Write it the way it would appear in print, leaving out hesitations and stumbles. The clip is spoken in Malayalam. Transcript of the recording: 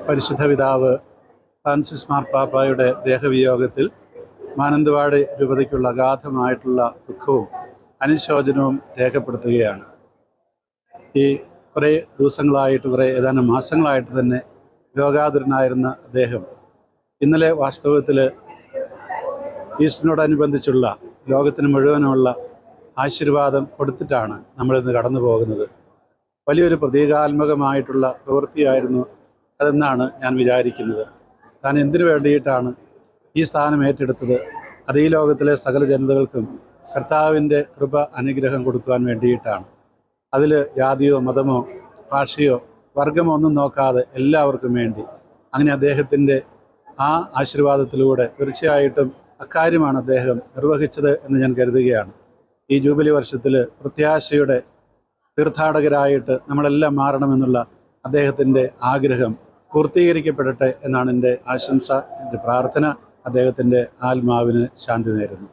പരിശുദ്ധ പിതാവ് ഫ്രാൻസിസ് മാർപ്പാപ്പായുടെ ദേഹവിയോഗത്തിൽ മാനന്തവാടി രൂപതയ്ക്കുള്ള അഗാധമായിട്ടുള്ള ദുഃഖവും അനുശോചനവും രേഖപ്പെടുത്തുകയാണ്. ഈ കുറേ ദിവസങ്ങളായിട്ട്, ഏതാനും മാസങ്ങളായിട്ട് തന്നെ രോഗാതുരനായിരുന്ന അദ്ദേഹം ഇന്നലെ വാസ്തവത്തിൽ ഈസ്റ്ററിനോടനുബന്ധിച്ചുള്ള ലോകത്തിന് മുഴുവനുമുള്ള ആശീർവാദം കൊടുത്തിട്ടാണ് നമ്മളിന്ന് കടന്നു പോകുന്നത്. വലിയൊരു പ്രതീകാത്മകമായിട്ടുള്ള പ്രവൃത്തിയായിരുന്നു അതെന്നാണ് ഞാൻ വിചാരിക്കുന്നത്. താൻ എന്തിനു വേണ്ടിയിട്ടാണ് ഈ സ്ഥാനം ഏറ്റെടുത്തത്? അത് ഈ ലോകത്തിലെ സകല ജനതകൾക്കും കർത്താവിൻ്റെ കൃപ അനുഗ്രഹം കൊടുക്കുവാൻ വേണ്ടിയിട്ടാണ്. അതിൽ ജാതിയോ മതമോ ഭാഷയോ വർഗമോ ഒന്നും നോക്കാതെ എല്ലാവർക്കും വേണ്ടി. അങ്ങനെ അദ്ദേഹത്തിൻ്റെ ആ ആശീർവാദത്തിലൂടെ തീർച്ചയായിട്ടും അക്കാര്യമാണ് അദ്ദേഹം നിർവഹിച്ചത് എന്ന് ഞാൻ കരുതുകയാണ്. ഈ ജൂബിലി വർഷത്തിൽ പ്രത്യാശയുടെ തീർത്ഥാടകരായിട്ട് നമ്മളെല്ലാം മാറണമെന്നുള്ള അദ്ദേഹത്തിൻ്റെ ആഗ്രഹം പൂർത്തീകരിക്കപ്പെടട്ടെ എന്നാണ് എൻ്റെ ആശംസ, എൻ്റെ പ്രാർത്ഥന. അദ്ദേഹത്തിൻ്റെ ആത്മാവിന് ശാന്തി നേരുന്നു.